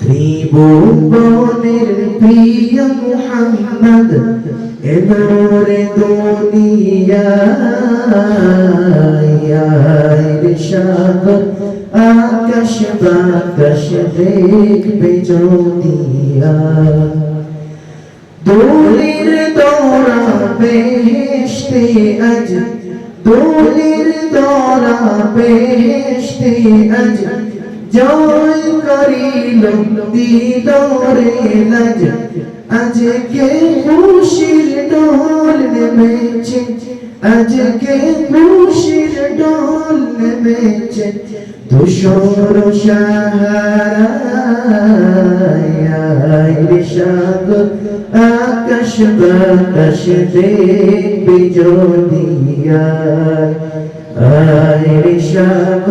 ত্রিভুবনের প্রিয় মুহাম্মদ এনরে দুনিয়ায় ইরশাদ আকাশ বাতাস দেখবে যদিয়া দোলের দরা বেহেশতে আজ দোলের দরা বেহেশতে আজ জয় করিল দিল রে লাজ আজকে খুশির ডোল নেমেছে আজকে খুশির ডোল নেমেছে ধূসর সাহারায় ইরশাদ আকাশ বাতাস দেখবে যদিয়া ইরশাদ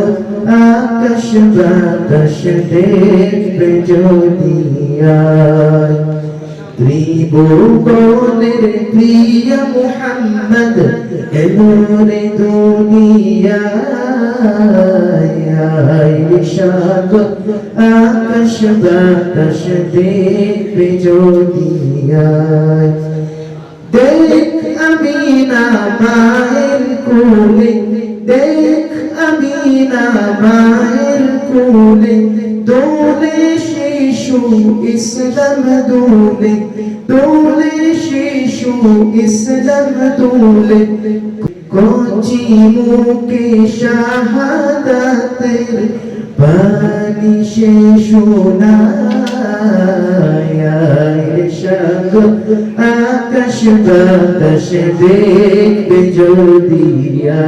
আকাশ বাতাস দেখবে যদিয়া ত্রিভুবনের প্রিয় মুহাম্মদ এনরে দুনিয়ায় ইরশাদ আকাশ বাতাস দেখবে যদিয়া দেখ আমিনা মায়ের কোলে দেখ আমিনা মায়ের কোলে দোলে শিশু ইসলাম দোলে দোলে শিশু ইসলাম দোলে কচি মুখে শাহাদাতের বাণী সে শোনায় ইরশাদ আকাশ বাতাস দেখবে যদিয়া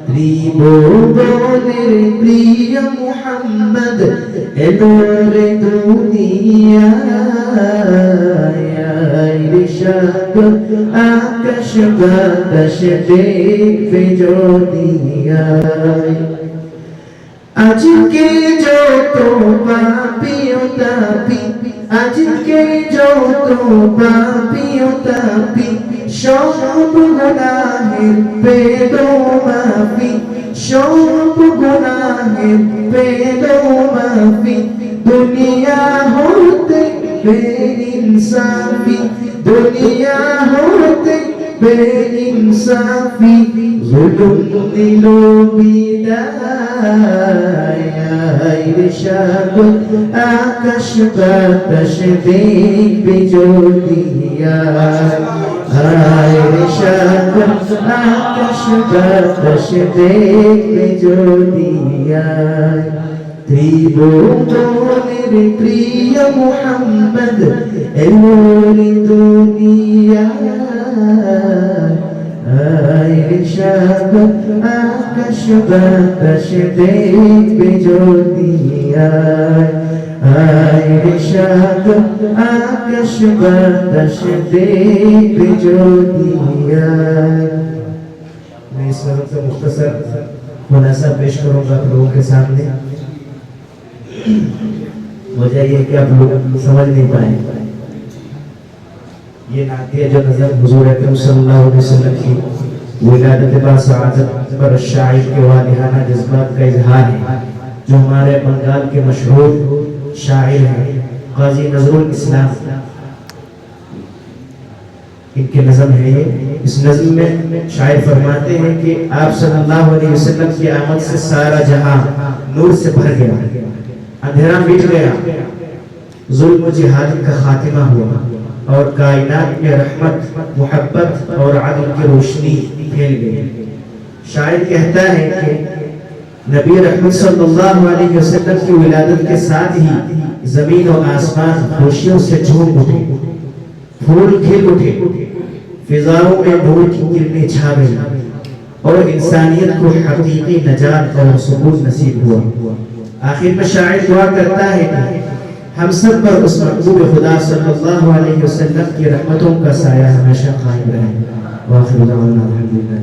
ত্রিভুবনের প্রিয় মুহাম্মদ এনরে দুনিয়ায় ইরশাদ আকাশ বাতাস দেখবে যদিয়া আজকে যত পাপী ও তাপী আজকে যত পাপী ও তাপী সব গুনাহের পেলো মাফি সব গুনাহের পেলো মাফি দুনিয়া হতে বেইনসাফি দুনিয়া হতে বেইনসাফি জুলুম দিল বিদায় ইরশাদ আকাশ বাতাস দেখবে যদিয়া ইরশাদ আকাশ বাতাস দেখবে যদিয়া ত্রিভুবনের প্রিয় মুহাম্মদ এনরে দুনিয়ায় ইরশাদ আকাশ বাতাস দেখবে যদিয়া ইরশাদ आकाश बातास देखbe যদিয়া मैं इस वक्त से मुख्तसर खुलासा पेश करूंगा आप लोगों के सामने वजह ये कि आप लोग समझ नहीं पाए ये नातिया जो नज़र हुजूर अकरम सल्लल्लाहु अलैहि वसल्लम की विलादत बासआदत पर शायर के वालिहाना जज्बात का इजहार है जो हमारे बंगाल के मशहूर शायर हैं काजी नजरुल इस्लाम इनके नज़म है ये इस नज़म में शायर फरमाते हैं कि आप सल्लल्लाहु अलैहि वसल्लम की आमद से सारा जहां नूर से भर गया अंधेरा मिट गया जुल्म जिहाद का खातिमा हुआ और कायनात में रहमत मोहब्बत और अदल की रोशनी फैल गई शायर कहता है कि नबी रहमत सल्लल्लाहु अलैहि वसल्लम की विलादत के साथ ही जमीन और आसमान खुशियों से झूम उठे फूल खिल उठे फिजाओं में नूर की किरणें छा गई और इंसानियत को हकीकी नजात और सुकून नसीब हुआ आखिर में शायर दुआ करता है कि हम सब पर उस महबूब खुदा सल्लल्लाहु अलैहि वसल्लम की रहमतों का साया हमेशा कायम रहे। वाखिर दावाना अल्हम्दुलिल्लाह।